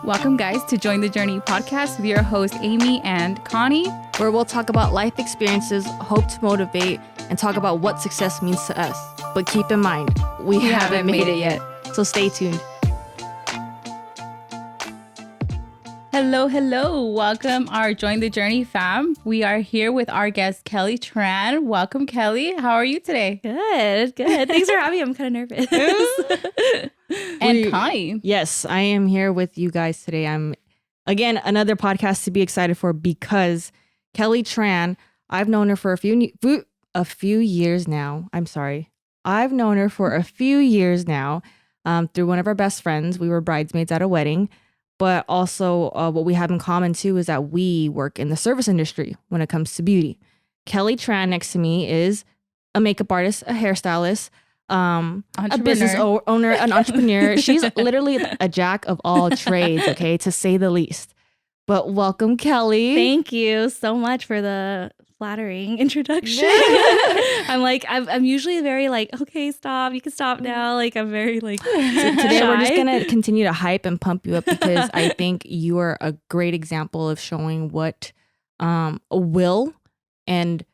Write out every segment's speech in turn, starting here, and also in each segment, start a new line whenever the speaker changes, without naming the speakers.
Welcome, guys, to Join the Journey podcast with your hosts, Amy and Connie,
where we'll talk about life experiences, hope to motivate, and talk about what success means to us. But keep in mind, we haven't made it yet. So stay tuned.
Hello. Welcome, our Join the Journey fam. We are here with our guest, Kelly Tran. Welcome, Kelly. How are you today?
Good. Thanks for having me. I'm kind of nervous.
And Connie.
Yes, I am here with you guys today. I'm, again, another podcast to be excited for because Kelly Tran, I've known her for a few years now. I've known her for a few years now through one of our best friends. We were bridesmaids at a wedding. But also what we have in common, too, is that we work in the service industry when it comes to beauty. Kelly Tran next to me is a makeup artist, a hairstylist, a business owner, an entrepreneur. She's literally a jack of all trades, okay, to say the least. But welcome, Kelly.
Thank you so much for the flattering introduction. I'm usually very okay, stop. You can stop now. I'm very
So today
shy.
we're just going to continue to hype and pump you up because I think you are a great example of showing what a will and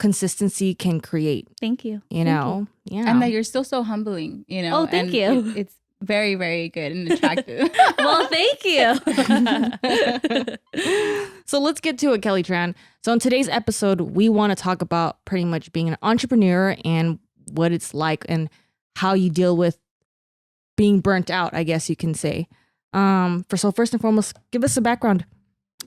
consistency can create.
Thank you.
Yeah.
And that you're still so humbling,
Oh, thank you.
It's very, very good and attractive.
Well, thank you.
So let's get to it, Kelly Tran. So in today's episode, we want to talk about pretty much being an entrepreneur and what it's like and how you deal with being burnt out, I guess you can say. So first and foremost, give us a background.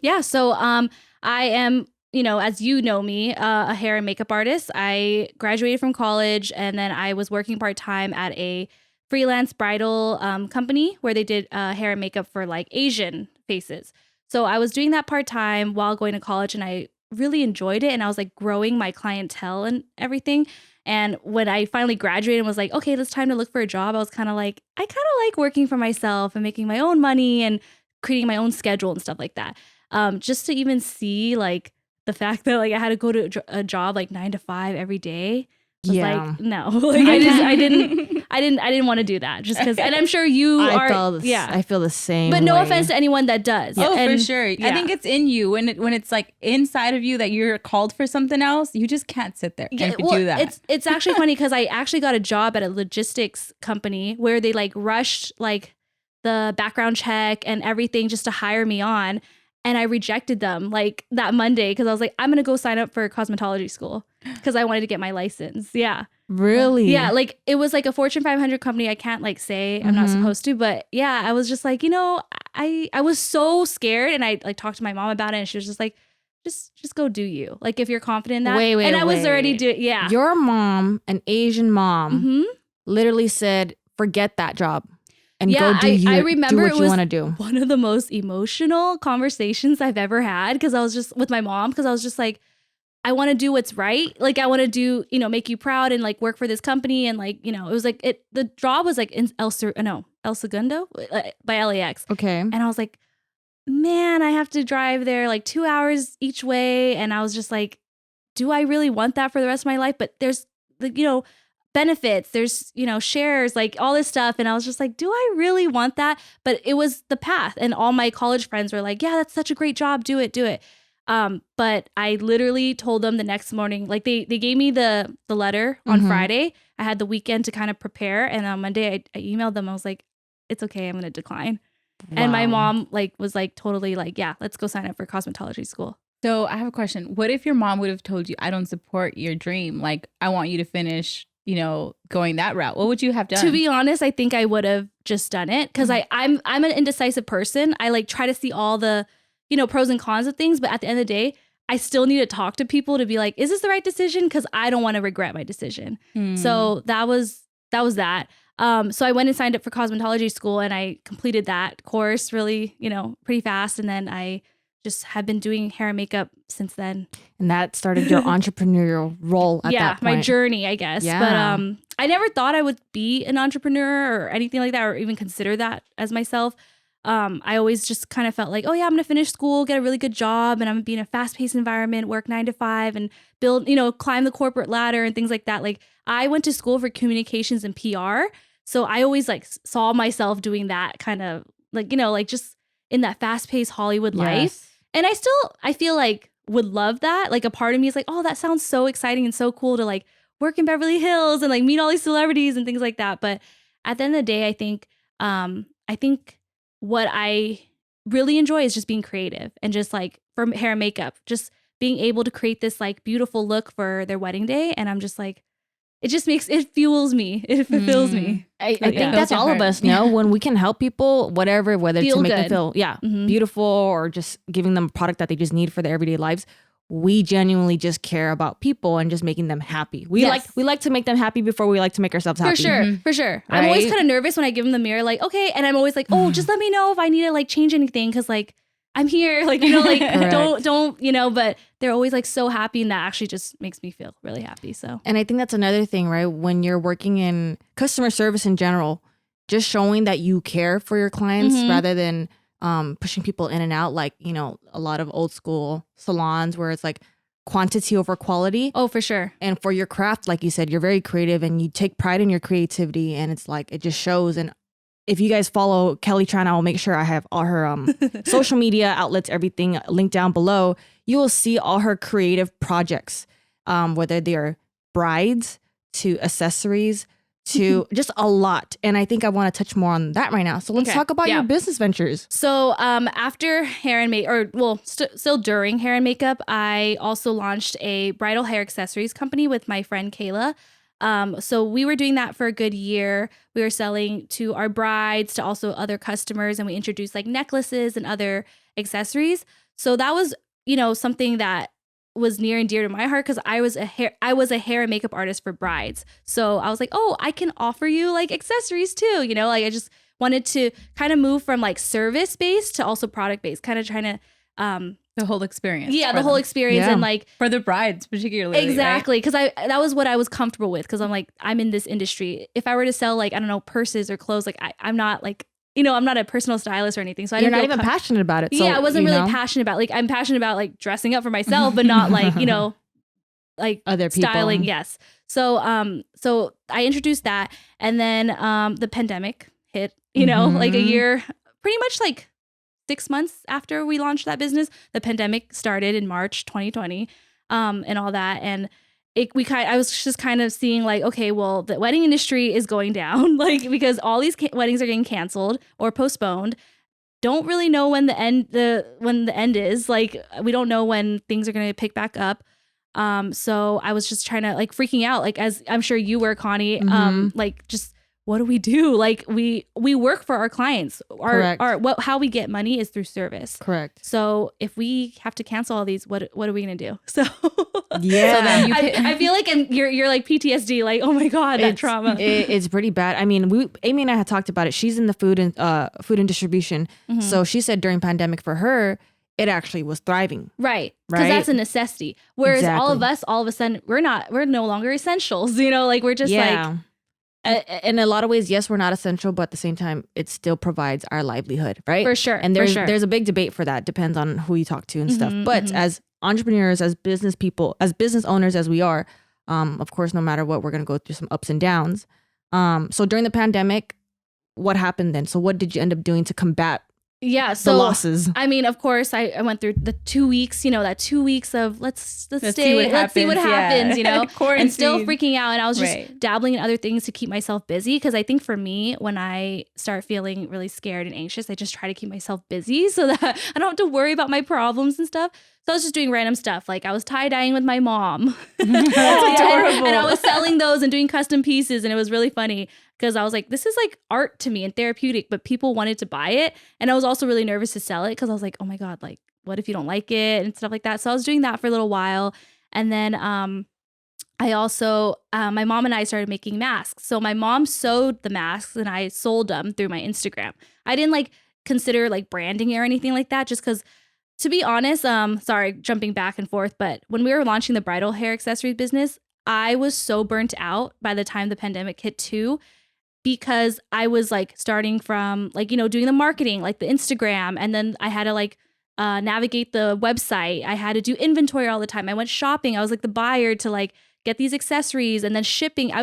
Yeah. So I am, as you know me, a hair and makeup artist. I graduated from college and then I was working part-time at a freelance bridal company where they did hair and makeup for Asian faces. So I was doing that part-time while going to college and I really enjoyed it. And I was growing my clientele and everything. And when I finally graduated and was okay, it's time to look for a job, I was kind of I kind of like working for myself and making my own money and creating my own schedule and stuff like that. Just to even see the fact that I had to go to a job 9 to 5 every day. Was no, I didn't want to do that just because, and I'm sure
I feel the same
but no
way.
offense to anyone that does.
Oh, for sure. Yeah. I think it's in you when it's inside of you that you're called for something else. You just can't sit there and do that.
It's actually funny because I actually got a job at a logistics company where they rushed the background check and everything just to hire me on. And I rejected them that Monday because I was I'm going to go sign up for cosmetology school because I wanted to get my license. Yeah.
Really?
Yeah. It was a Fortune 500 company. I can't say I'm not supposed to. But yeah, I was just I was so scared. And I talked to my mom about it. And she was just just go do you. If you're confident in that.
Wait.
And I was already doing, yeah.
Your mom, an Asian mom, literally said, forget that job. And go do
I remember
do what
it
you
was
want to do.
One of the most emotional conversations I've ever had because I was just with my mom because I was just I want to do what's right. I want to do, make you proud and work for this company. And it was the job was in El Segundo by LAX.
Okay.
And I was man, I have to drive there 2 hours each way. And I was just do I really want that for the rest of my life? But there's benefits, there's shares, all this stuff, and I was just do I really want that? But it was the path, and all my college friends were yeah, that's such a great job, do it. But I literally told them the next morning, they gave me the letter on Friday. I had the weekend to kind of prepare, and on Monday I emailed them. I was it's okay, I'm gonna decline. Wow. And my mom was totally yeah, let's go sign up for cosmetology school.
So I have a question. What if your mom would have told you, I don't support your dream, I want you to finish going that route? What would you have done?
To be honest, I think I would have just done it because I'm an indecisive person. I try to see all the, pros and cons of things. But at the end of the day, I still need to talk to people to be is this the right decision? Because I don't want to regret my decision. So that was that. So I went and signed up for cosmetology school and I completed that course really, pretty fast. And then I just have been doing hair and makeup since then.
And that started your entrepreneurial role at that point.
My journey, I guess.
Yeah.
But I never thought I would be an entrepreneur or anything like that or even consider that as myself. I always just kind of felt oh yeah, I'm going to finish school, get a really good job, and I'm going to be in a fast-paced environment, work 9 to 5 and build, climb the corporate ladder and things like that. I went to school for communications and PR. So I always saw myself doing that kind of just in that fast-paced Hollywood life.
Yes.
And I feel like would love that. Like a part of me is like, oh, that sounds so exciting and so cool to like work in Beverly Hills and like meet all these celebrities and things like that. But at the end of the day, I think what I really enjoy is just being creative and just like for hair and makeup, just being able to create this like beautiful look for their wedding day. And I'm just like, it fuels me. It fulfills me.
I think that's all of us know when we can help people, whether
Feel
to make
good.
them feel beautiful or just giving them a product that they just need for their everyday lives. We genuinely just care about people and just making them happy. We like to make them happy before we like to make ourselves happy.
For sure. I'm always
Right?
kind of nervous when I give them the mirror, like, okay. And I'm always like, oh, just let me know if I need to like change anything. Cause like, I'm here, like, like don't, but they're always like so happy. And that actually just makes me feel really happy. So,
And I think that's another thing, right? When you're working in customer service in general, just showing that you care for your clients rather than pushing people in and out, like, a lot of old school salons where it's like quantity over quality.
oh, for sure.
And for your craft, like you said, you're very creative and you take pride in your creativity, and it's like, it just shows. And if you guys follow Kelly Tran, I will make sure I have all her social media outlets, everything linked down below. You will see all her creative projects, whether they're brides to accessories to just a lot. And I think I want to touch more on that right now. So let's talk about your business ventures.
So after hair and makeup, still during hair and makeup, I also launched a bridal hair accessories company with my friend Kayla. So we were doing that for a good year. We were selling to our brides, to also other customers, and we introduced like necklaces and other accessories. So that was, something that was near and dear to my heart because I was a hair and makeup artist for brides. So I was like, oh, I can offer you like accessories too. Like I just wanted to kind of move from like service based to also product based, kind of trying to
the whole experience.
Yeah, the whole experience and like
for the brides particularly.
Exactly, because that was what I was comfortable with because I'm like, I'm in this industry. If I were to sell like, I don't know, purses or clothes, like I'm not like, I'm not a personal stylist or anything. So
You're not even passionate about it. So,
I wasn't really passionate about like, I'm passionate about like dressing up for myself, but not like, like
other people.
Styling. Yes. So, so I introduced that, and then the pandemic hit, like a year, pretty much like 6 months after we launched that business, the pandemic started in March 2020, and all that. And I was just kind of seeing like, okay, well, the wedding industry is going down, like because all these weddings are getting canceled or postponed. Don't really know when the end is. Like we don't know when things are going to pick back up. So I was just trying to like freaking out, like as I'm sure you were, Connie. Like just what do we do? Like we work for our clients. How we get money is through service.
Correct.
So if we have to cancel all these, what are we gonna do? So
yeah,
so then I feel like you're like PTSD, like oh my god, that trauma.
It's pretty bad. I mean, Amy and I had talked about it. She's in the food and distribution, so she said during pandemic for her, it actually was thriving.
Right. Because that's a necessity. Whereas all of us, all of a sudden, we're no longer essentials. Like we're just like.
In a lot of ways, yes, we're not essential, but at the same time, it still provides our livelihood, right?
For sure.
And there's a big debate for that. Depends on who you talk to and stuff. But as entrepreneurs, as business people, as business owners, as we are, of course, no matter what, we're going to go through some ups and downs. So during the pandemic, what happened then? So what did you end up doing to combat the losses? I
mean, of course, I went through the 2 weeks, that 2 weeks of let's stay, let's see what happens, and still freaking out. And I was just dabbling in other things to keep myself busy. Cause I think for me, when I start feeling really scared and anxious, I just try to keep myself busy so that I don't have to worry about my problems and stuff. So I was just doing random stuff. Like I was tie-dyeing with my mom. That's
adorable.
And I was selling those and doing custom pieces. And it was really funny because I was like, this is like art to me and therapeutic, but people wanted to buy it. And I was also really nervous to sell it because I was like, oh my God, like what if you don't like it and stuff like that. So I was doing that for a little while. And then I also, my mom and I started making masks. So my mom sewed the masks and I sold them through my Instagram. I didn't like consider like branding or anything like that just because to be honest, sorry, jumping back and forth, but when we were launching the bridal hair accessories business, I was so burnt out by the time the pandemic hit too, because I was like starting from like, doing the marketing, like the Instagram, and then I had to like navigate the website. I had to do inventory all the time. I went shopping. I was like the buyer to like get these accessories and then shipping.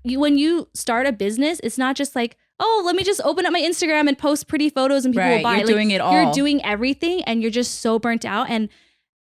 When you start a business, it's not just like, oh, let me just open up my Instagram and post pretty photos and people will buy.
You're doing it all.
You're doing everything and you're just so burnt out. And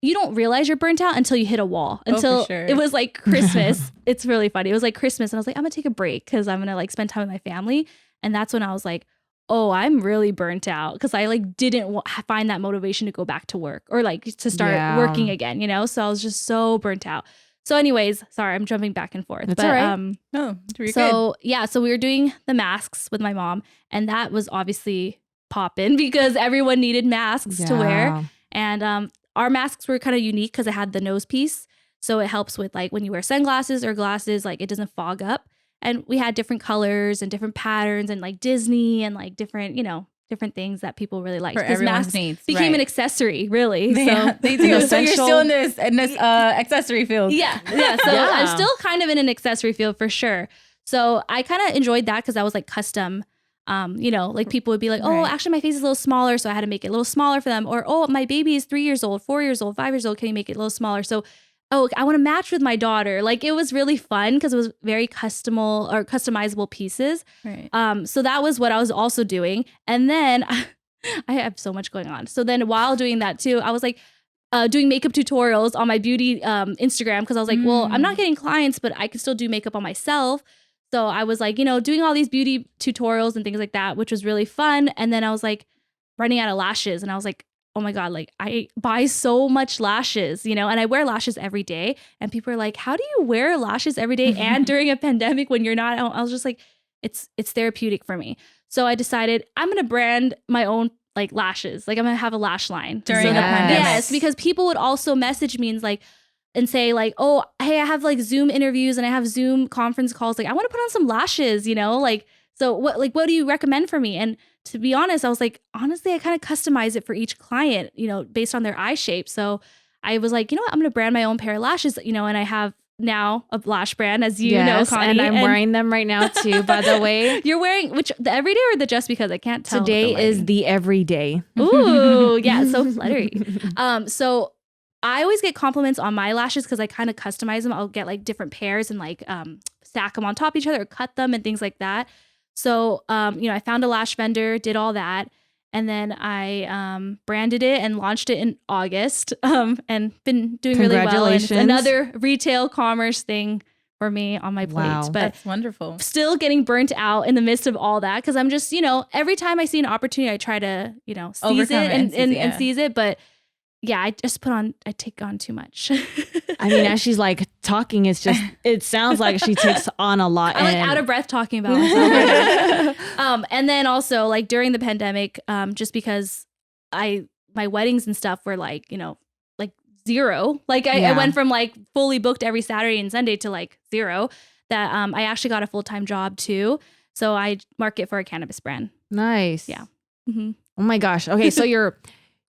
you don't realize you're burnt out until you hit a wall. Until
for sure.
it was like Christmas. It's really funny. It was like Christmas and I was like, I'm gonna take a break because I'm gonna like spend time with my family. And that's when I was like, oh, I'm really burnt out because I like didn't find that motivation to go back to work or like to start working again, you know? So I was just so burnt out. So anyways, sorry, I'm jumping back and forth.
That's
but
all right.
No, you're
so
good.
yeah, so we were doing the masks with my mom and that was obviously popping because everyone needed masks to wear. And our masks were kind of unique because it had the nose piece. So it helps with like when you wear sunglasses or glasses, like it doesn't fog up. And we had different colors and different patterns and like Disney and like different, you know, different things that people really liked.
For everyone's needs.
Became an accessory, really.
Yeah, they do. So you're still in this accessory field.
Yeah. Yeah. So I'm still kind of in an accessory field for sure. So I kind of enjoyed that because I was like custom. You know, like people would be like, oh, actually my face is a little smaller. So I had to make it a little smaller for them. Or, oh, my baby is 3 years old, 4 years old, 5 years old. Can you make it a little smaller? So, oh, I want to match with my daughter. Like it was really fun because it was very customizable pieces.
Right.
So that was what I was also doing. And then I have so much going on. So then while doing that too, I was like doing makeup tutorials on my beauty Instagram because I was like, well, I'm not getting clients, but I can still do makeup on myself. So I was like, you know, doing all these beauty tutorials and things like that, which was really fun. And then I was like running out of lashes and I was like, oh my God, like I buy so much lashes, you know, and I wear lashes every day. And people are like, how do you wear lashes every day and during a pandemic when you're not? I was just like, it's therapeutic for me. So I decided I'm going to brand my own like lashes. Like I'm going to have a lash line.
During the pandemic.
Yes, because people would also message me and say like, oh, hey, I have like Zoom interviews and I have Zoom conference calls. Like I want to put on some lashes, you know, like, so what do you recommend for me? And to be honest, I was like, honestly, I kind of customize it for each client, you know, based on their eye shape. So I was like, you know what, I'm going to brand my own pair of lashes, you know, and I have now a lash brand, as you know, Connie.
And I'm wearing them right now too, by the way.
You're wearing the everyday or the just because? I can't tell.
Today is the everyday.
Ooh, yeah, so fluttery. So I always get compliments on my lashes because I kind of customize them. I'll get like different pairs and like stack them on top of each other or cut them and things like that. So, you know, I found a lash vendor, did all that. And then I branded it and launched it in August and been doing really well. And it's another retail commerce thing for me on my plate. But
that's wonderful.
Still getting burnt out in the midst of all that because I'm just, you know, every time I see an opportunity, I try to, you know, seize it and seize it. But yeah, I take on too much.
I mean, as she's like talking, it's just, it sounds like she takes on a lot.
I'm like out of breath talking about myself. And then also like during the pandemic, just because my weddings and stuff were like, you know, like zero. Like I went from like fully booked every Saturday and Sunday to like zero that I actually got a full-time job too. So I market for a cannabis brand.
Nice.
Yeah. Mm-hmm.
Oh my gosh. Okay. So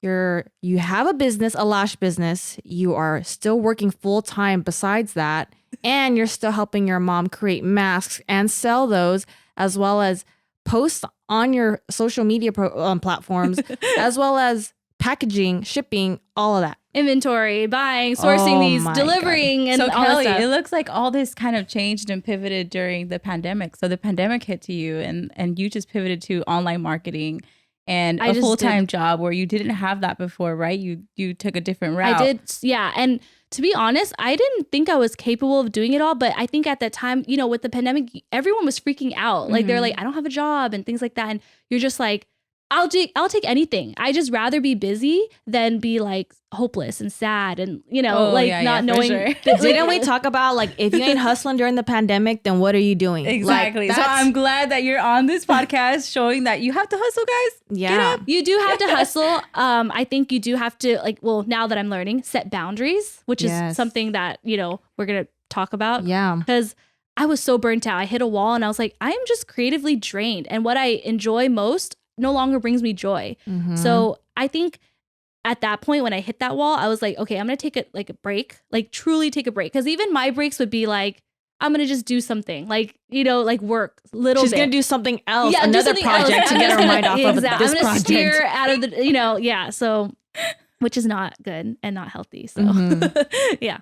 you have a business, a lash business. You are still working full time besides that. And you're still helping your mom create masks and sell those, as well as post on your social media platforms, as well as packaging, shipping, all of that.
Inventory, buying, sourcing these, delivering, and
so
all
Kelly,
that stuff.
It looks like all this kind of changed and pivoted during the pandemic. So the pandemic hit to you and you just pivoted to online marketing and a full-time job where you didn't have that before, right? You took a different route.
I did, yeah. And to be honest, I didn't think I was capable of doing it all. But I think at that time, you know, with the pandemic, everyone was freaking out. Like they're like, I don't have a job and things like that. And you're just like, I'll take anything. I just rather be busy than be like hopeless and sad and, you know, not knowing.
Sure.
Didn't we talk about like, if you ain't hustling during the pandemic, then what are you doing?
Exactly.
Like,
so I'm glad that you're on this podcast showing that you have to hustle, guys.
Yeah.
Get up.
You do have to hustle. I think you do have to like, well, now that I'm learning, set boundaries, which is something that, you know, we're going to talk about.
Yeah.
Because I was so burnt out. I hit a wall and I was like, I am just creatively drained. And what I enjoy most no longer brings me joy. So I think at that point when I hit that wall, I was like, okay, I'm going to take a break, like truly take a break. Because even my breaks would be like, I'm going to just do something like, you know, like work a little
She's
bit.
going to do something else, another project to get her mind off of this project.
I'm going to steer out of the, you know, so, which is not good and not healthy. So yeah.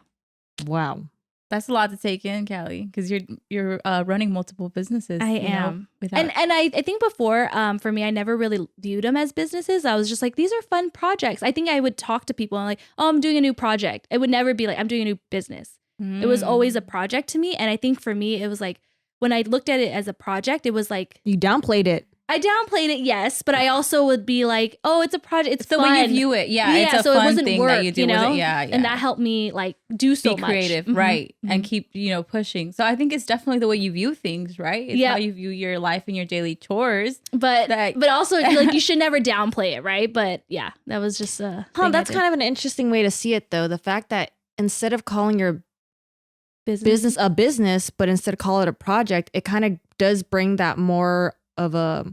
Wow.
That's a lot to take in, Kelly, because you're running multiple businesses.
I am. And I think before, for me, I never really viewed them as businesses. I was just like, these are fun projects. I think I would talk to people and like, oh, I'm doing a new project. It would never be like, I'm doing a new business. It was always a project to me. And I think for me, it was like, when I looked at it as a project, it was like,
you downplayed it.
I downplayed it, yes, but I also would be like, oh, it's a project. It's
the
fun.
way you view it. Yeah, it's a
so
fun
it wasn't
thing
work,
that you do. Yeah.
And that helped me like do so
be
much.
creative, right? And keep, pushing. So I think it's definitely the way you view things, right? It's how you view your life and your daily chores.
But also like you should never downplay it, right? But yeah, that was just
that's kind of an interesting way to see it though. The fact that instead of calling your business a business, but instead of call it a project, it kind of does bring that more of a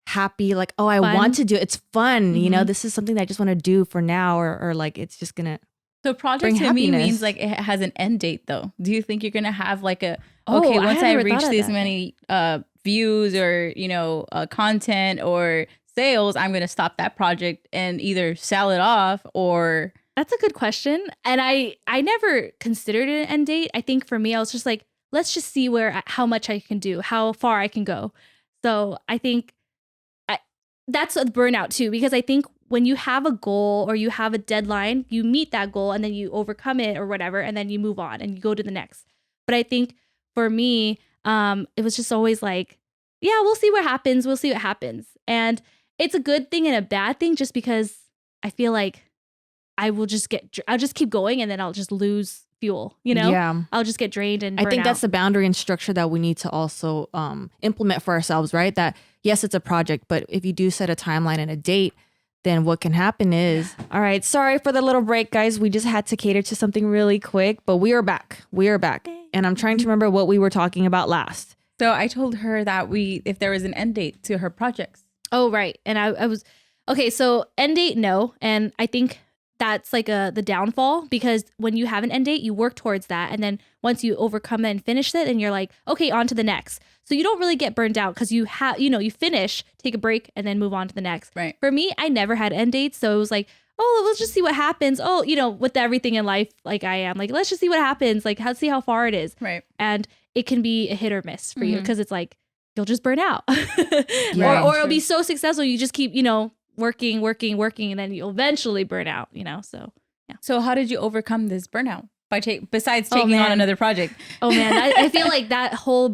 happy, like, oh, I want to do it. It's fun. This is something that I just want to do for now, or like, it's just going to.
So project to me means like it has an end date though. Do you think you're going to have like once I reach this many views or, content or sales, I'm going to stop that project and either sell it off or.
That's a good question. And I never considered it an end date. I think for me, I was just like, let's just see how much I can do, how far I can go. So I think that's a burnout too, because I think when you have a goal or you have a deadline, you meet that goal and then you overcome it or whatever, and then you move on and you go to the next. But I think for me, it was just always like, yeah, we'll see what happens. We'll see what happens. And it's a good thing and a bad thing just because I feel like I'll just keep going and then I'll just lose fuel,
Yeah.
I'll just get drained and burn
I think
out.
that's the boundary and structure that we need to also implement for ourselves, right? That yes, it's a project, but if you do set a timeline and a date, then what can happen is, all right, sorry for the little break, guys. We just had to cater to something really quick, but we are back. And I'm trying to remember what we were talking about last.
So I told her that if there was an end date to her projects.
Oh, right. And I was, okay, so end date, no. And I think that's like the downfall, because when you have an end date, you work towards that. And then once you overcome it and finish it, and you're like, okay, on to the next. So you don't really get burned out because you have, you finish, take a break, and then move on to the next.
Right.
For me, I never had end dates. So it was like, oh, let's just see what happens. Oh, with everything in life, like I am, like, let's just see what happens. Like, see how far it is.
Right.
And it can be a hit or miss for you, because it's like, you'll just burn out.
Right.
Or it'll be so successful, you just keep, working, and then you'll eventually burn out, so yeah.
So how did you overcome this burnout besides taking on another project?
Oh man, I feel like that whole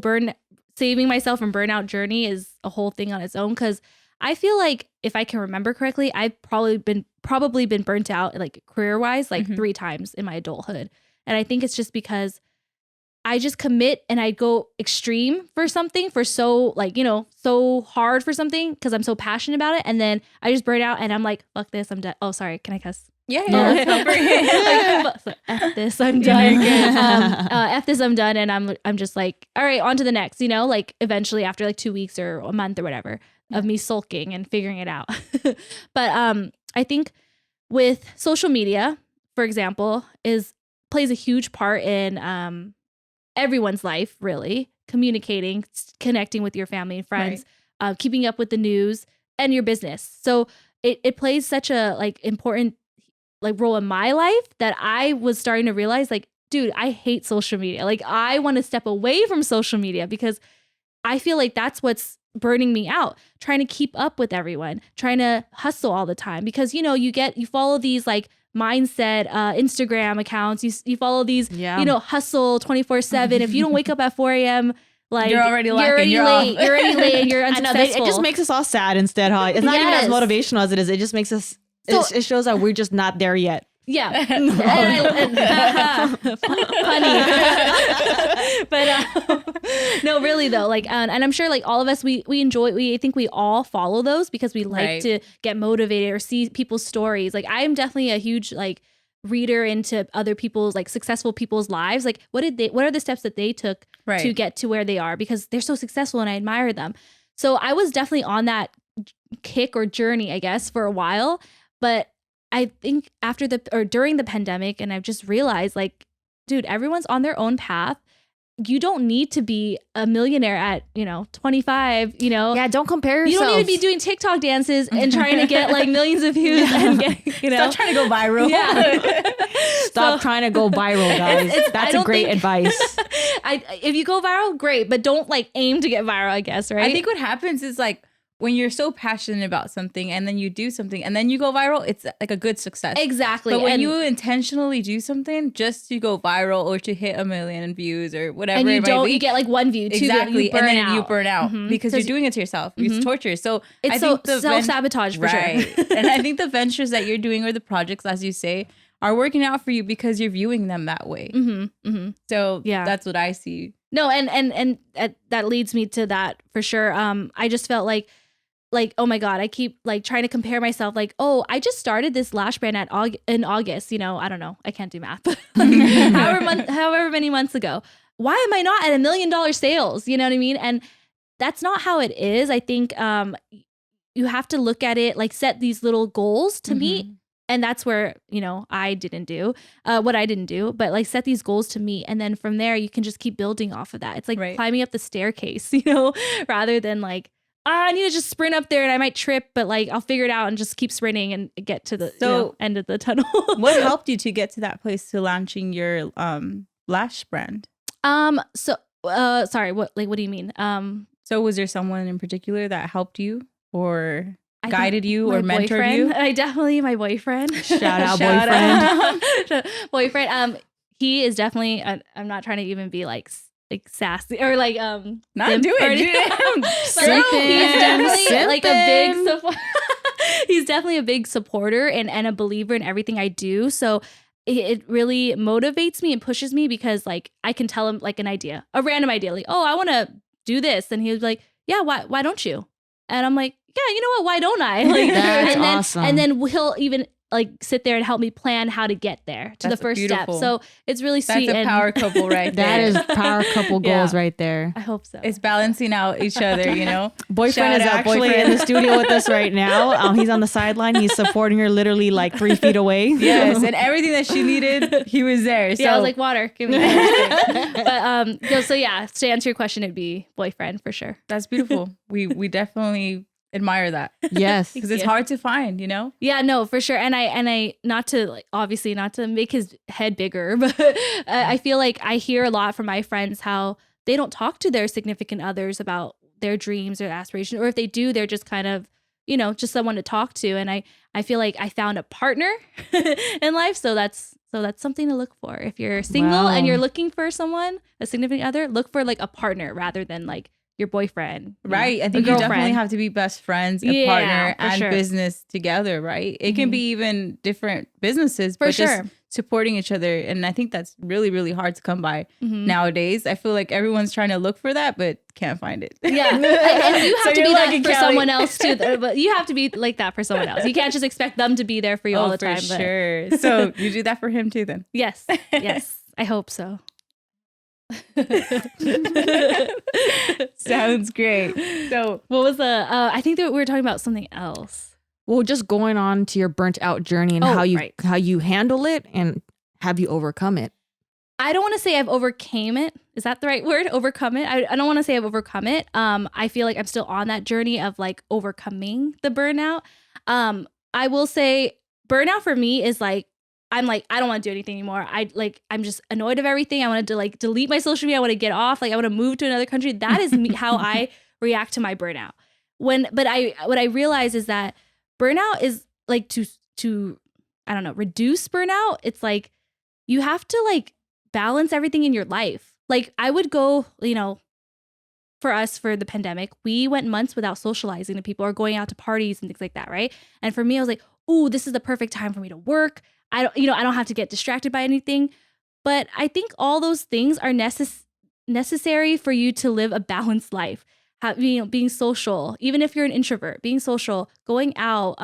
saving myself from burnout journey is a whole thing on its own, because I feel like, if I can remember correctly, I've probably been burnt out like career wise like 3 times in my adulthood. And I think it's just because I just commit and I go extreme for something, for so hard for something, because I'm so passionate about it. And then I just burn out and I'm like, fuck this, I'm done. Oh, sorry. Can I cuss?
Yeah.
F this, I'm done. F this, I'm done. And I'm just like, all right, on to the next, like eventually after like 2 weeks or a month or whatever of me sulking and figuring it out. But I think with social media, for example, plays a huge part in everyone's life, really, communicating, connecting with your family and friends, keeping up with the news and your business. So it plays such a important role in my life that I was starting to realize, like, dude, I hate social media. Like, I want to step away from social media because I feel like that's what's burning me out, trying to keep up with everyone, trying to hustle all the time, because you follow these like mindset Instagram accounts, you follow these hustle 24/7. If you don't wake up at 4 a.m., like
you're already late, you're
already late and you're unsuccessful.
It just makes us all sad instead, huh? It's not even as motivational as it is. It just makes us it shows that we're just not there yet.
Yeah. Funny. But no, really though, like, and I'm sure like all of us, we enjoy, I think we all follow those because we like to get motivated or see people's stories. Like, I'm definitely a huge like reader into other people's, like, successful people's lives. Like, what are the steps that they took to get to where they are, because they're so successful and I admire them. So I was definitely on that kick or journey, I guess, for a while. But I think during the pandemic, and I've just realized, like, dude, everyone's on their own path. you don't need to be a millionaire at, 25,
Yeah, don't compare yourself.
You don't need to be doing TikTok dances and trying to get like millions of views and get,
Stop trying to go viral.
Yeah.
Stop trying to go viral, guys. That's a great advice.
If you go viral, great, but don't like aim to get viral, I guess, right?
I think what happens is like when you're so passionate about something and then you do something and then you go viral, it's like a good success.
Exactly.
But when you intentionally do something just to go viral or to hit 1 million views or whatever,
and
you
get like 1 view, 2
exactly,
views,
and then you burn out because you're doing it to yourself. It's torture. So
it's self-sabotage for sure.
And I think the ventures that you're doing or the projects, as you say, are working out for you because you're viewing them that way. So that's what I see.
No, and that leads me to that for sure. I just felt like, oh my God, I keep like trying to compare myself. Like, oh, I just started this lash brand in August. I don't know. I can't do math. But like, however many months ago. Why am I not at $1 million sales? You know what I mean? And that's not how it is. I think you have to look at it, like set these little goals to meet. And that's where, I didn't do what I didn't do, but like set these goals to meet. And then from there, you can just keep building off of that. It's like climbing up the staircase, rather than like, I need to just sprint up there and I might trip, but like I'll figure it out and just keep sprinting and get to the end of the tunnel.
What helped you to get to that place to launching your lash brand?
Sorry, what do you mean?
So was there someone in particular that helped you or guided you or mentored you?
My boyfriend.
Shout out
boyfriend. He is definitely, I'm not trying to even be like sassy or like
not do it.
He's definitely like a big support. He's definitely a big supporter and a believer in everything I do. So it really motivates me and pushes me because like I can tell him like a random idea, like, oh, I want to do this, and he was like, yeah, why don't you? And I'm like, yeah, you know what? Why don't I? Like,
that's awesome.
And then he'll even like sit there and help me plan how to get there to the first
beautiful.
step. So it's really sweet.
That's a power couple right there.
That is power couple goals right there.
I hope so.
It's balancing out each other,
Boyfriend is actually in the studio with us right now. He's on the sideline. He's supporting her literally like 3 feet away.
Yes, and everything that she needed, he was there. So.
Yeah, I was like, water, give me that. But so yeah, to answer your question, it'd be boyfriend for sure.
That's beautiful. We definitely admire that.
Yes.
Because it's hard to find,
Yeah, no, for sure. And I not to like obviously not to make his head bigger, but I feel like I hear a lot from my friends how they don't talk to their significant others about their dreams or aspirations, or if they do, they're just kind of, just someone to talk to. And I feel like I found a partner in life. So that's something to look for. If you're single and you're looking for someone, a significant other, look for like a partner rather than like your boyfriend.
Right. I think you definitely have to be best friends, a partner, and business together, right? It can be even different businesses, but just supporting each other. And I think that's really, really hard to come by nowadays. I feel like everyone's trying to look for that, but can't find it.
Yeah. And you have to be that for someone else too. But you have to be like that for someone else. You can't just expect them to be there for you all the time.
For sure. So you do that for him too then?
Yes. Yes. I hope so.
Sounds great. So
what was I think that we were talking about something else.
Well, just going on to your burnt out journey and how you handle it and have you overcome it.
I don't want to say I've overcame it. Is that the right word? Overcome it? I don't want to say I've overcome it. I feel like I'm still on that journey of like overcoming the burnout. I will say burnout for me is like, I'm like, I don't want to do anything anymore. I'm just annoyed of everything. I want to like delete my social media. I want to get off. Like I want to move to another country. That is me, how I react to my burnout. What I realize is that burnout is like to I don't know, reduce burnout. It's like you have to like balance everything in your life. Like I would go, for us for the pandemic, we went months without socializing to people or going out to parties and things like that, right? And for me, I was like, ooh, this is the perfect time for me to work. I don't have to get distracted by anything. But I think all those things are necessary for you to live a balanced life. Being social, even if you're an introvert, being social, going out,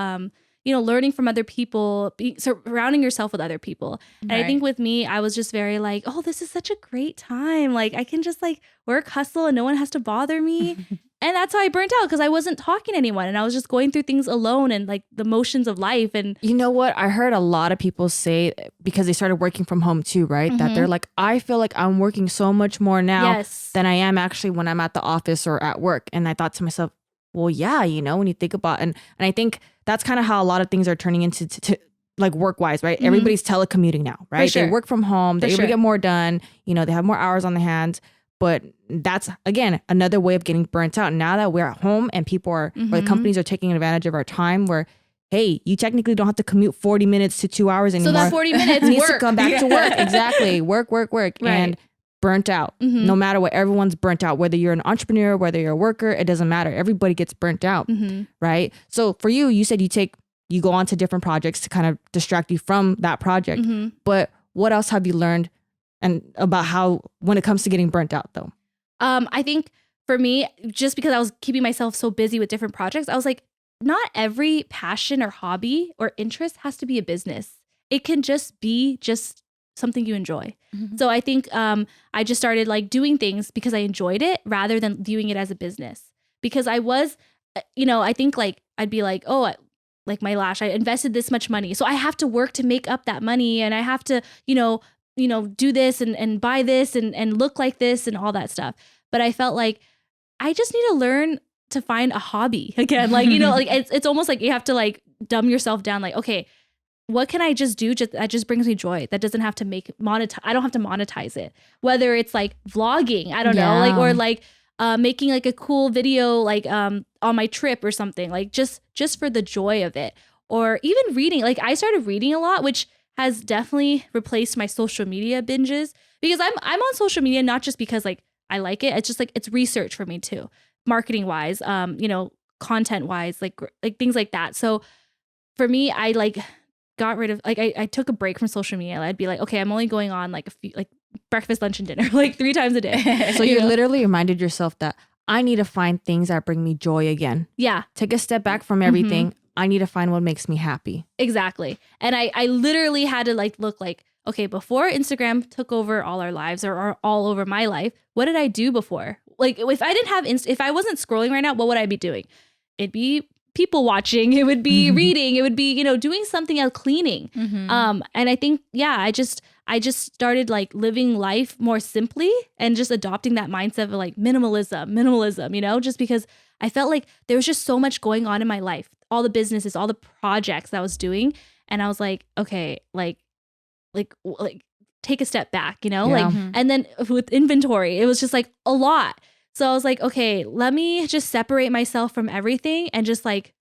learning from other people, surrounding yourself with other people. And I think with me, I was just very like, oh, this is such a great time. Like I can just like work, hustle, and no one has to bother me. And that's how I burnt out, because I wasn't talking to anyone and I was just going through things alone and like the motions of life. And
you know what? I heard a lot of people say, because they started working from home too, right? That they're like, I feel like I'm working so much more now than I am actually when I'm at the office or at work. And I thought to myself, well, yeah, when you think about and I think that's kind of how a lot of things are turning into to like work wise, right? Everybody's telecommuting now, right? They work from home. They're able to get more done. They have more hours on their hands. But that's, again, another way of getting burnt out. Now that we're at home and people are, or the companies are taking advantage of our time where, hey, you technically don't have to commute 40 minutes to 2 hours anymore.
So that 40 minutes
needs to come back to work. Exactly. Work.
Right.
And burnt out. No matter what, everyone's burnt out. Whether you're an entrepreneur, whether you're a worker, it doesn't matter. Everybody gets burnt out, right? So for you said you go on to different projects to kind of distract you from that project. But what else have you learned and about how, when it comes to getting burnt out though?
I think for me, just because I was keeping myself so busy with different projects, I was like, not every passion or hobby or interest has to be a business. It can just be something you enjoy. So I think I just started like doing things because I enjoyed it rather than viewing it as a business. Because I was, I think like I'd be like, oh, like my lash, I invested this much money, so I have to work to make up that money, and I have to, do this and buy this and look like this and all that stuff. But I felt like I just need to learn to find a hobby again. Like, like it's almost like you have to like dumb yourself down. Like, okay, what can I just do that just brings me joy? That doesn't have to I don't have to monetize it. Whether it's like vlogging, I don't know, like, or like making like a cool video, like on my trip or something, like just for the joy of it. Or even reading. Like I started reading a lot, which has definitely replaced my social media binges, because I'm on social media not just because like I like it. It's just like it's research for me too, marketing wise, content wise, like things like that. So for me, I like got rid of like I took a break from social media. I'd be like, okay, I'm only going on like a few, like breakfast, lunch, and dinner, like 3 times a day.
So you literally reminded yourself that I need to find things that bring me joy again.
Yeah.
Take a step back from everything. I need to find what makes me happy.
Exactly. And I literally had to like look like, okay, before Instagram took over all our lives or all over my life, what did I do before? Like if I didn't have if I wasn't scrolling right now, what would I be doing? It'd be people watching, it would be reading, it would be, doing something else, cleaning. And I think, I just started like living life more simply and just adopting that mindset of like minimalism, just because I felt like there was just so much going on in my life, all the businesses, all the projects that I was doing. And I was like, okay, like take a step back, and then with inventory, it was just like a lot. So I was like, okay, let me just separate myself from everything and just like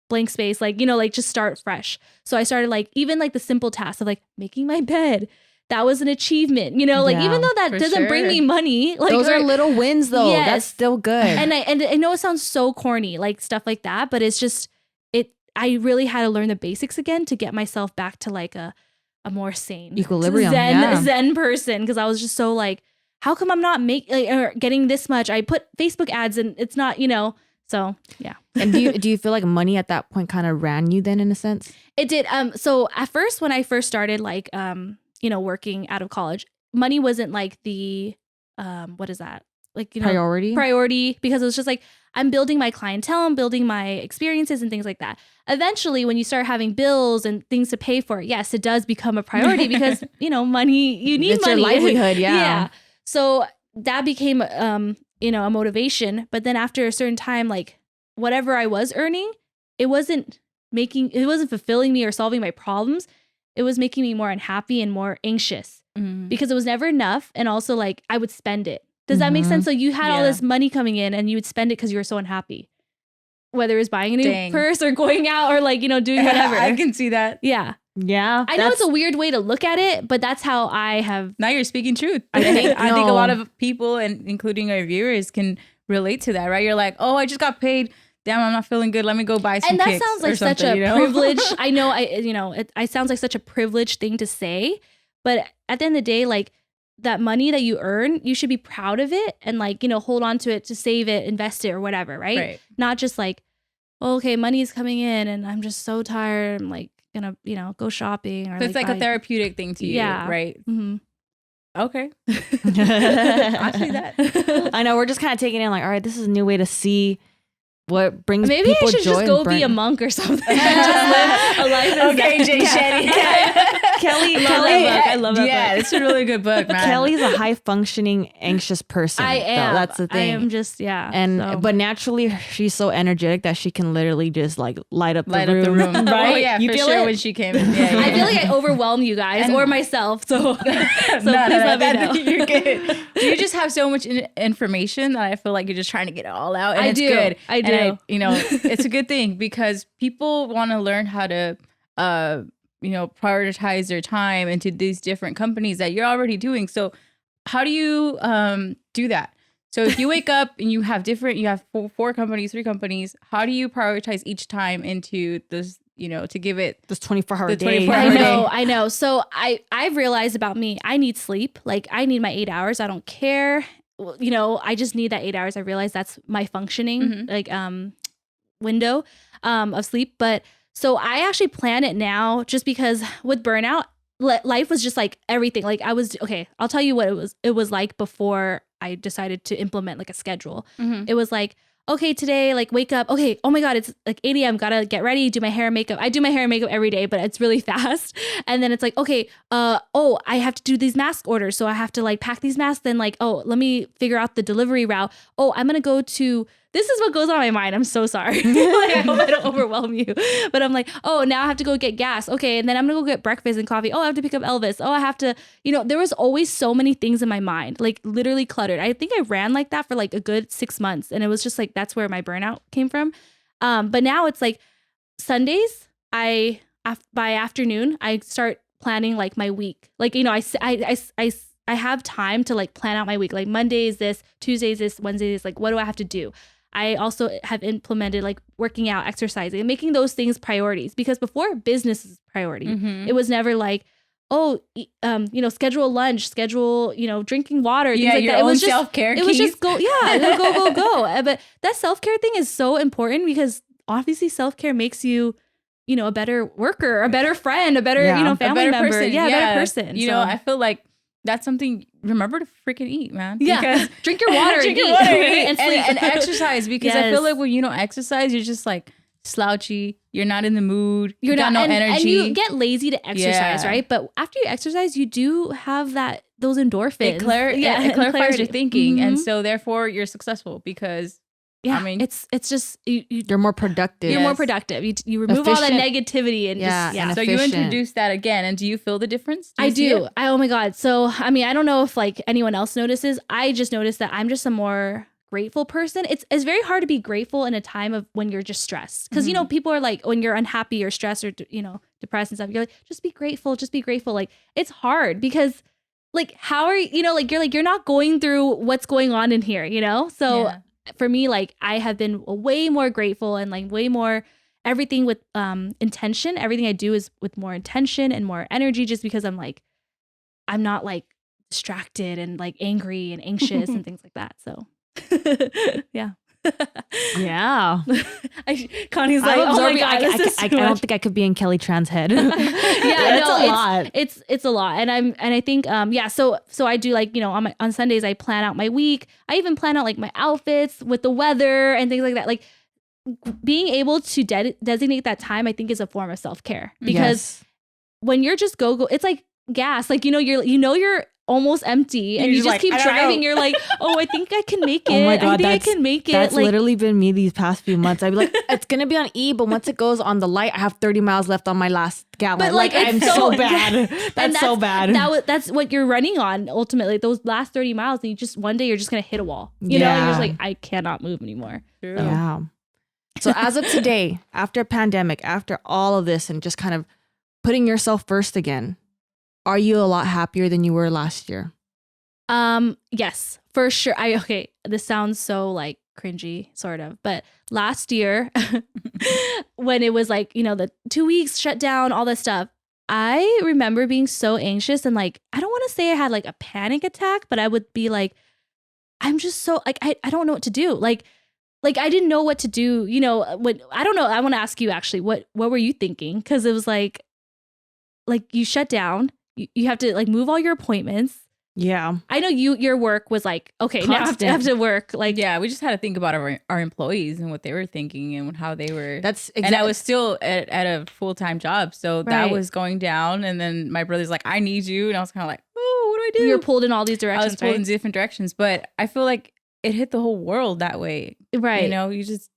blank space, like, like just start fresh. So I started like, even like the simple tasks of like making my bed. That was an achievement, like even though that doesn't bring me money, like
those are little wins though. Yes. That's still good.
And I know it sounds so corny, like stuff like that, but it's just, I really had to learn the basics again to get myself back to like a more sane
equilibrium,
zen person. Cause I was just so like, how come I'm not or getting this much? I put Facebook ads and it's not, so yeah.
And do you feel like money at that point kind of ran you then in a sense?
It did. So at first, when I first started like, working out of college, money wasn't like the, what is that? Like, priority, because it was just like, I'm building my clientele, I'm building my experiences and things like that. Eventually, when you start having bills and things to pay for, yes, it does become a priority because, money, you need
it's
money.
Your livelihood, yeah.
Yeah. So that became, a motivation. But then after a certain time, like whatever I was earning, it wasn't fulfilling me or solving my problems. It was making me more unhappy and more anxious because it was never enough. And also like I would spend it. Does that make sense? So you had all this money coming in and you would spend it because you were so unhappy, whether it was buying a new purse or going out or like, doing whatever.
I can see that.
Yeah.
Yeah.
I know it's a weird way to look at it, but that's how I have.
Now you're speaking truth. I think a lot of people, and including our viewers, can relate to that, right? You're like, oh, I just got paid. Damn, I'm not feeling good. Let me go buy some
And that
kicks
sounds like such a privilege. I know, it sounds like such a privileged thing to say, but at the end of the day, like that money that you earn, you should be proud of it and like, hold on to it, to save it, invest it or whatever, right? Not just like okay, money's coming in and I'm just so tired. I'm like gonna, go shopping or
So it's like a therapeutic thing to you, right?
Mm-hmm.
Okay. I see that.
I know, we're just kind of taking it like, all right, this is a new way to see what brings
Maybe
people
I should
joy
just go be a monk or something. Just live a life as
okay, Jay Shetty.
Kelly,
I love that book.
Yeah, it's a really good book, man.
Kelly's a high functioning, anxious person.
I am.
That's the thing.
I am just,
But naturally, she's so energetic that she can literally just like light up the room.
Right? Oh, yeah,
You
for
feel
sure
it?
when she came in. Yeah,
I feel like I overwhelm you guys or myself. So, please let me know.
You're good. You just have so much information that I feel like you're just trying to get it all out. And it's good.
I do.
And it's a good thing because people want to learn how to, prioritize their time into these different companies that you're already doing. So how do you do that? So if you wake up and you have four companies, 3 companies, how do you prioritize each time into this, to give it
this 24-hour day?
I know. So I've realized about me, I need sleep. Like I need my 8 hours. I don't care. I just need that 8 hours. I realize that's my functioning window of sleep. But so I actually plan it now just because with burnout, life was just like everything. Like I'll tell you what it was like before I decided to implement like a schedule.
Mm-hmm.
It was like, okay, today, like wake up. Okay, oh my God, it's like 8 a.m. Gotta get ready, do my hair and makeup. I do my hair and makeup every day, but it's really fast. And then it's like, okay, I have to do these mask orders. So I have to like pack these masks. Then like, let me figure out the delivery route. Oh, I'm gonna go to, this is what goes on my mind. I'm so sorry. Like, I hope I don't overwhelm you. But I'm like, oh, now I have to go get gas. Okay, and then I'm gonna go get breakfast and coffee. Oh, I have to pick up Elvis. Oh, I have to, there was always so many things in my mind, like literally cluttered. I think I ran like that for like a good 6 months. And it was just like, that's where my burnout came from. But now it's like Sundays, by afternoon, I start planning like my week. Like, I have time to like plan out my week. Like Monday is this, Tuesday is this, Wednesday is like, what do I have to do? I also have implemented like working out, exercising, and making those things priorities, because before business is priority.
Mm-hmm.
It was never like, schedule a lunch, schedule, drinking water, things like
your
that. It
own
was just
self-care.
It was just go. But that self-care thing is so important because obviously self-care makes you, a better worker, a better friend, a better, family member.
Person.
Yeah, a better person.
I feel like that's something. Remember to freaking eat, man.
Yeah,
because
drink your water,
drink your water,
and sleep
and exercise. Because I feel like when you don't exercise, you're just like slouchy. You're not in the mood. You got no energy.
And you get lazy to exercise, right? But after you exercise, you do have those endorphins.
It clarifies your thinking,
Mm-hmm.
and so therefore you're successful because.
Yeah,
I mean,
it's just
you're more productive.
You're more productive. You remove all that negativity and
So you introduce that again, and do you feel the difference?
I do. Oh my God. So I mean, I don't know if like anyone else notices. I just noticed that I'm just a more grateful person. It's very hard to be grateful in a time of when you're just stressed, because people are like, when you're unhappy or stressed or depressed and stuff, you're like, just be grateful. Like it's hard because like how are you're not going through what's going on in here, so. Yeah. For me, like I have been way more grateful and like way more everything with intention. Everything I do is with more intention and more energy, just because I'm not like distracted and like angry and anxious and things like that. So yeah.
Yeah.
Connie's like, oh my God,
I don't think I could be in Kelly Tran's head.
That's a lot. It's a lot. And I think, so I do like, on Sundays, I plan out my week. I even plan out like my outfits with the weather and things like that. Like being able to designate that time, I think is a form of self-care, because when you're just go, it's like gas, like, you're almost empty and you just keep driving. You're like, oh, I think I can make it.
Oh my God,
I can make it.
That's
like,
literally been me these past few months. I'd be like, it's going to be on E, but once it goes on the light, I have 30 miles left on my last gallon.
But like
I'm so bad. That's so bad.
That's what you're running on ultimately, those last 30 miles. And one day you're just going to hit a wall, and you're just like, I cannot move anymore.
True.
So.
Yeah. So as of today, after pandemic, after all of this and just kind of putting yourself first again, are you a lot happier than you were last year?
Yes, for sure. This sounds so like cringy sort of, but last year when it was like, the 2 weeks shut down, all this stuff, I remember being so anxious and like, I don't want to say I had like a panic attack, but I would be like, I'm just so like, I don't know what to do. Like like I didn't know what to do. You know, what I don't know. I want to ask you actually, what were you thinking? Because it was like you shut down. You have to like move all your appointments.
Yeah.
I know your work was like, okay,
Constant.
now I have to work. Like,
yeah, we just had to think about our employees and what they were thinking and how they were.
That's
And I was still at a full-time job. So that
Right.
was going down. And then my brother's like, I need you. And I was kind of like, oh, what do I do?
you're pulled in all these
I
directions,
was pulled in
right?
different directions. But I feel like it hit the whole world that way.
Right.
You know,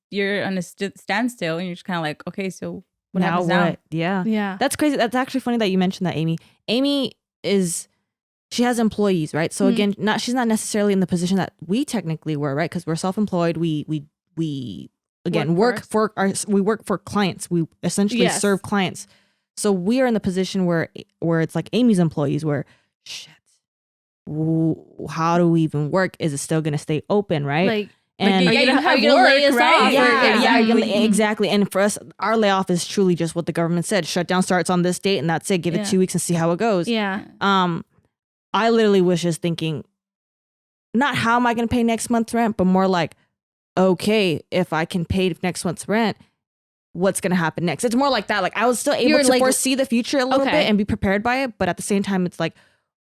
you're on a standstill and you're just kind of like, okay, so what happens
what?
now?
Yeah.
Yeah.
That's crazy. That's actually funny that you mentioned that, Amy. Amy she has employees, right? So again, she's not necessarily in the position that we technically were, right? Because we're self-employed. We again work for clients. We essentially serve clients. So we are in the position where it's like Amy's employees, where shit, how do we even work? Is it still going to stay open, right?
Like,
and
are you gonna lay us off?
Yeah, exactly. And for us, our layoff is truly just what the government said. Shutdown starts on this date, and that's it. Give it 2 weeks and see how it goes.
Yeah.
I literally was just thinking, not how am I going to pay next month's rent, but more like, okay, if I can pay next month's rent, what's going to happen next? It's more like that. Like I was still able to foresee the future a little bit and be prepared by it. But at the same time, it's like,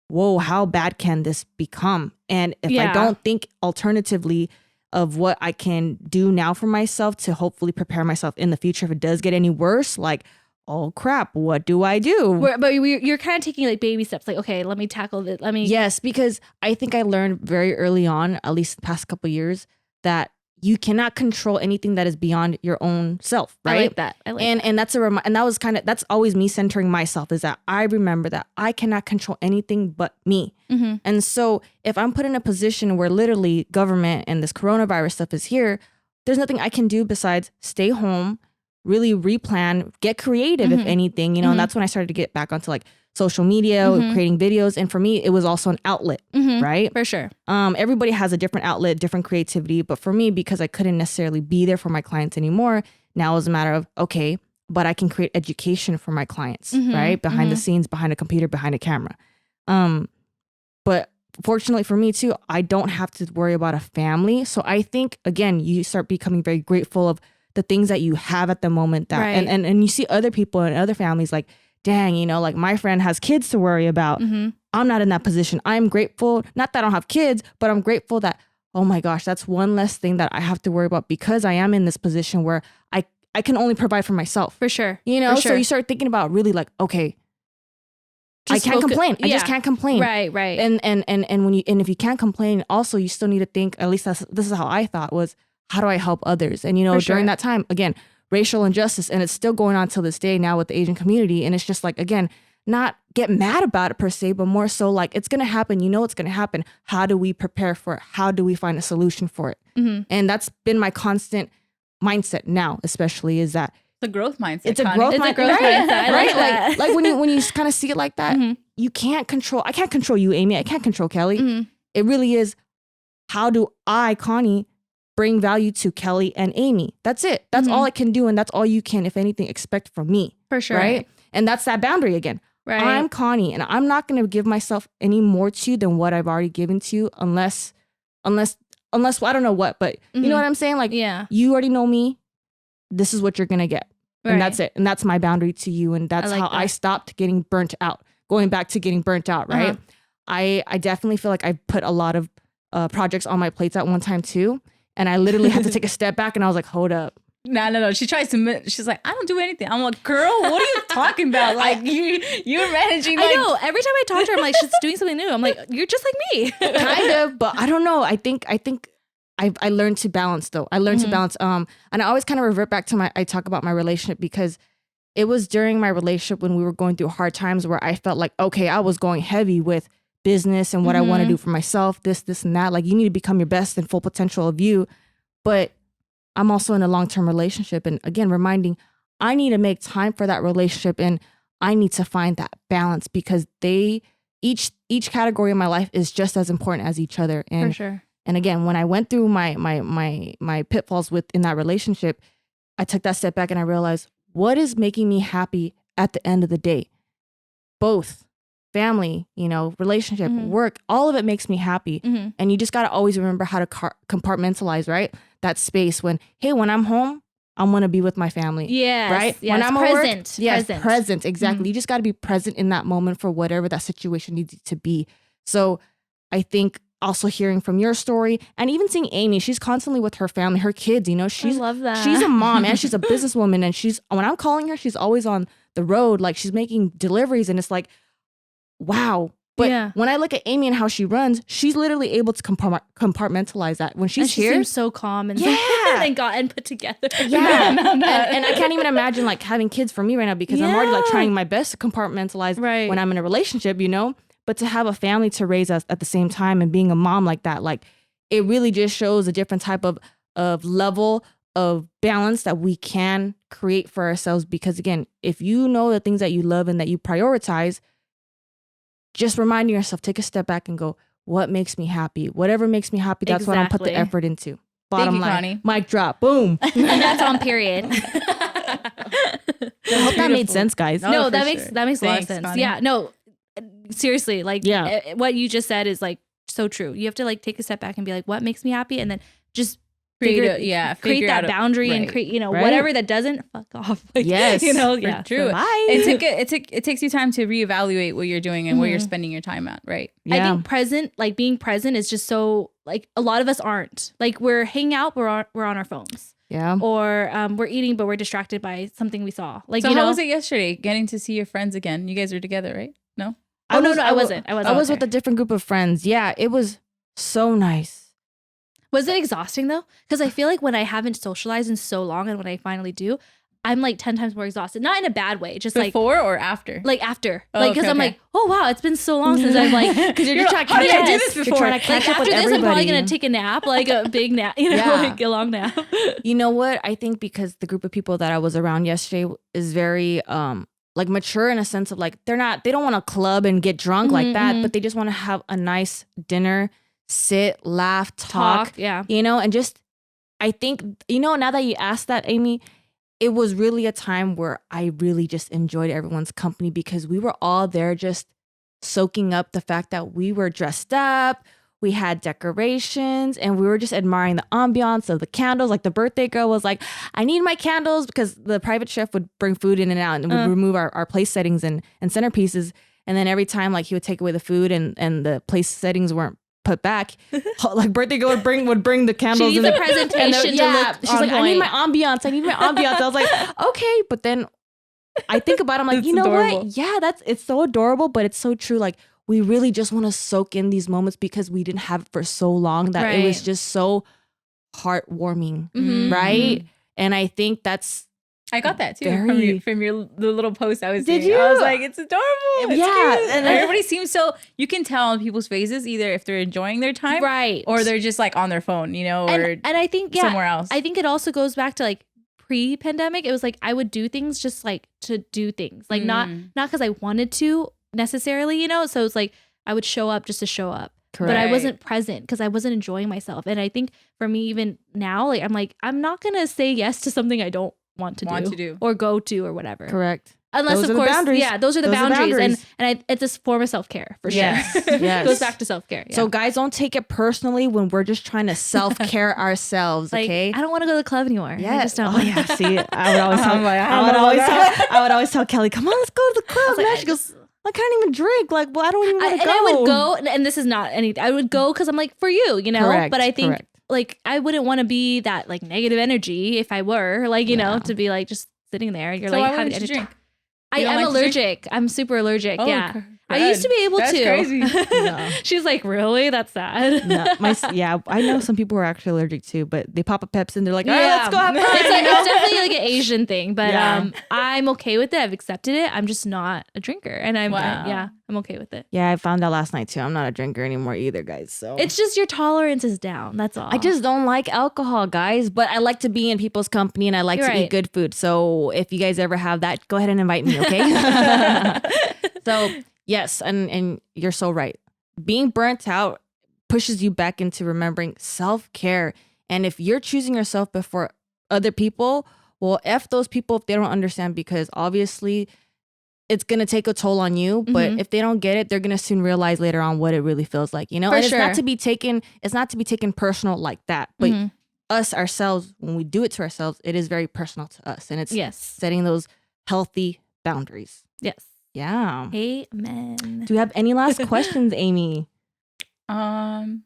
whoa, how bad can this become? And if I don't think alternatively of what I can do now for myself to hopefully prepare myself in the future, if it does get any worse, like, oh crap, what do I do?
But you're kind of taking like baby steps. Like, okay, let me tackle this.
Yes, because I think I learned very early on, at least the past couple of years, that you cannot control anything that is beyond your own self, right?
I like that.
And that's and that was that's always me centering myself, is that I remember that I cannot control anything but me.
Mm-hmm.
And so if I'm put in a position where literally government and this coronavirus stuff is here, there's nothing I can do besides stay home, really replan, get creative, if anything, you know. And that's when I started to get back onto like social media, creating videos. And for me, it was also an outlet, right?
For sure.
Everybody has a different outlet, different creativity. But for me, because I couldn't necessarily be there for my clients anymore, now it's a matter of, okay, but I can create education for my clients, right? Behind the scenes, behind a computer, behind a camera. But fortunately for me too, I don't have to worry about a family. So I think, again, you start becoming very grateful of the things that you have at the moment, that and you see other people and other families like, dang, you know, like my friend has kids to worry about. I'm not in that position. I'm grateful, not that I don't have kids, but I'm grateful that, oh my gosh, that's one less thing that I have to worry about, because I am in this position where I can only provide for myself.
For sure.
You know, so you start thinking about really like, okay, I can't complain. I just can't complain.
Right.
And when if you can't complain, also you still need to think, at least this is how I thought, was how do I help others? And you know, during that time, again, racial injustice, and it's still going on till this day now with the Asian community. And it's just like, again, not get mad about it per se, but more so like, it's going to happen. You know, it's going to happen. How do we prepare for it? How do we find a solution for it? And that's been my constant mindset now, especially, is that
the growth mindset.
It's a growth mindset,
right?
Like when you kind of see it like that, you can't control. I can't control you, Amy. I can't control Kelly. It really is, how do I, Connie, bring value to Kelly and Amy? That's it. That's all I can do, and that's all you can, if anything, expect from me. For sure, right? And that's that boundary again. Right. I'm Connie, and I'm not going to give myself any more to you than what I've already given to you, unless I don't know what, but you know what I'm saying? Like, you already know me. This is what you're going to get. And that's it. And that's my boundary to you. And that's how I stopped getting burnt out. Going back to getting burnt out, right? I definitely feel like I put a lot of projects on my plates at one time too. And I literally had to take a step back, and I was like, hold up.
No. She's like, I don't do anything. I'm like, girl, what are you talking about? Like you're managing. Like,
I know. Every time I talk to her, I'm like, she's doing something new. I'm like, you're just like me.
Kind of, but I don't know. I think I learned to balance though. I learned to balance. And I always kind of revert back to I talk about my relationship, because it was during my relationship when we were going through hard times where I felt like, okay, I was going heavy with business and what I want to do for myself, this and that. Like, you need to become your best and full potential of you. But I'm also in a long-term relationship. And again, reminding, I need to make time for that relationship, and I need to find that balance, because each category of my life is just as important as each other. And,
for sure.
And again, when I went through my pitfalls within that relationship, I took that step back and I realized, what is making me happy at the end of the day? Both. family, relationship, work, all of it makes me happy. And you just got to always remember how to compartmentalize, right? That space when I'm home, I'm going to be with my family.
Yes.
Right?
Yes.
When I'm
present.
at work, present. Exactly. You just got to be present in that moment for whatever that situation needs to be. So I think also hearing from your story and even seeing Amy, she's constantly with her family, her kids, I
love that.
She's a mom and she's a businesswoman, and when I'm calling her, she's always on the road. Like, she's making deliveries, and it's like, wow. But when I look at Amy and how she runs, she's literally able to compartmentalize that. When she's
she
here,
seems so calm and and put together.
Yeah, and I can't even imagine like having kids for me right now, because I'm already like trying my best to compartmentalize when I'm in a relationship, But to have a family to raise us at the same time and being a mom like that, like, it really just shows a different type of level of balance that we can create for ourselves. Because again, if you know the things that you love and that you prioritize, just reminding yourself, take a step back and go, what makes me happy? Whatever makes me happy, that's what I'll put the effort into. Bottom line, Connie. Mic drop, boom.
And that's on period.
I hope that made sense, guys.
No, that makes a lot of sense. Connie. Yeah, no, seriously, like what you just said is like so true. You have to like take a step back and be like, what makes me happy? And then just create that boundary and create, whatever that doesn't, fuck off. Like,
true.
Bye.
It takes you time to reevaluate what you're doing and where you're spending your time at, right?
Yeah. I think being present is just so, like, a lot of us aren't. Like, we're hanging out, we're on our phones.
Yeah.
Or we're eating, but we're distracted by something we saw. Like,
so how was it yesterday, getting to see your friends again? You guys were together, right? No?
I wasn't. I was
with a different group of friends. Yeah, it was so nice.
Was it exhausting though? Because I feel like when I haven't socialized in so long, and when I finally do, I'm like 10 times more exhausted. Not in a bad way, just
before or after?
Like after. Because I'm like, oh wow, it's been so long since I've like,
because you're just trying to catch up.
Do this before.
You're trying to catch up
after
with
this,
everybody.
I'm probably gonna take a nap, like a big nap, like a long nap.
You know what? I think because the group of people that I was around yesterday is very like mature in a sense of like, they don't want to club and get drunk like that, but they just want to have a nice dinner, sit, laugh, talk, and just, I think, now that you asked that, Amy, it was really a time where I really just enjoyed everyone's company, because we were all there just soaking up the fact that we were dressed up, we had decorations, and we were just admiring the ambiance of the candles. Like, the birthday girl was like, I need my candles, because the private chef would bring food in and out and would remove our place settings and centerpieces. And then every time, like, he would take away the food and the place settings weren't put back, like, birthday girl would bring the candles.
She needs a presentation to look
she's like, I need my ambiance. I was like, okay. But then I think about it, I'm like, you know adorable. What? Yeah, it's so adorable, but it's so true. Like, we really just want to soak in these moments because we didn't have it for so long that it was just so heartwarming, right? And I think
I got that too from the little post I was
seeing.
Did you? I was like, it's adorable. It's cute.
And
everybody seems so, you can tell on people's faces either if they're enjoying their time,
right,
or they're just like on their phone, or
and I think
somewhere else.
I think it also goes back to like pre-pandemic. It was like I would do things just like to do things, like not because I wanted to necessarily, so it's like I would show up just to show up. Correct. But I wasn't present because I wasn't enjoying myself. And I think for me, even now, like I'm not gonna say yes to something I don't want to do or go to or whatever.
Correct.
Unless, of course, those are the boundaries. And it's a form of self-care for sure. Yes. Goes back to self-care. Yeah.
So guys, don't take it personally when we're just trying to self-care ourselves, okay?
Like, I don't want to go to the club anymore.
Yes. I just don't. Oh, yeah. See, I would always tell Kelly, come on, let's go to the club. And she goes, I can't even drink. Like, well, I don't even want to go.
And I would go, and this is not anything. I would go because I'm like, for you,
Correct,
but I think like I wouldn't want to be that like negative energy if I were like, to be like just sitting there. You're like,
how did you drink?
I'm allergic. I'm super allergic.
Oh,
yeah.
God.
I used to be able
That's
to.
Crazy.
No. She's like, really? That's sad.
No, I know some people who are actually allergic too, but they pop a Pepsi and they're like, all right, let's go have fun.
It's definitely like an Asian thing, but I'm okay with it. I've accepted it. I'm just not a drinker, and I'm okay with it.
Yeah, I found out last night too. I'm not a drinker anymore either, guys. So
it's just your tolerance is down. That's all.
I just don't like alcohol, guys, but I like to be in people's company and I like to eat good food. So if you guys ever have that, go ahead and invite me, okay? So yes, and you're so right. Being burnt out pushes you back into remembering self-care. And if you're choosing yourself before other people, well, F those people if they don't understand, because obviously it's going to take a toll on you, but if they don't get it, they're going to soon realize later on what it really feels like, you know?
For
and
sure.
it's not to be taken personal like that, but us ourselves, when we do it to ourselves, it is very personal to us, and it's setting those healthy boundaries.
Yes.
Yeah.
Amen.
Do you have any last questions, Amy?
I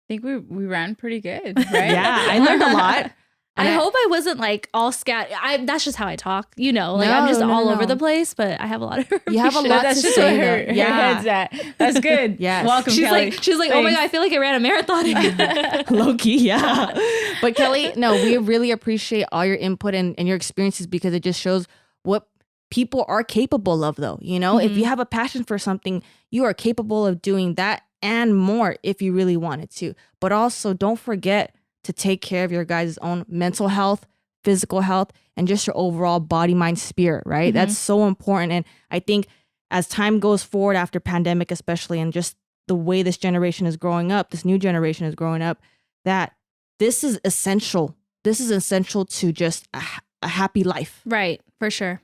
think we ran pretty good, right?
Yeah, I learned a lot.
I hope I wasn't like all that's just how I talk, you know, like I'm just all over the place, but I have a lot of information.
You have a lot
That's
to
just
say.
where her head's at. That's good.
Yes.
Welcome, Kelly.
She's like, oh my God, I feel like I ran a marathon.
Low key, yeah. But Kelly, no, we really appreciate all your input and your experiences, because it just shows what people are capable of, though. You know, if you have a passion for something, you are capable of doing that and more if you really wanted to. But also, don't forget to take care of your guys' own mental health, physical health, and just your overall body, mind, spirit, right? That's so important. And I think as time goes forward after pandemic, especially, and just the way this generation is growing up, this new generation is growing up, that this is essential. This is essential to just a happy life.
Right. For sure.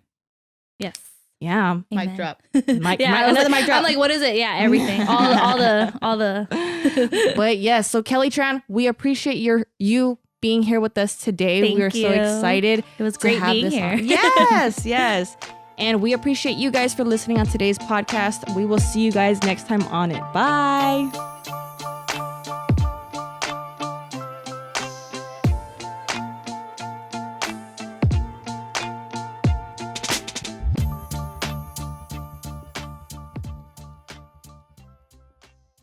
Yes.
Yeah.
Mic drop.
Another mic drop.
I'm like, what is it? Yeah, everything. all the.
But yes, so Kelly Tran, we appreciate you being here with us today.
Thank
we are
you.
so excited.
It was
to
great
have
being
this
here.
on. Yes, yes. And we appreciate you guys for listening on today's podcast. We will see you guys next time on it. Bye.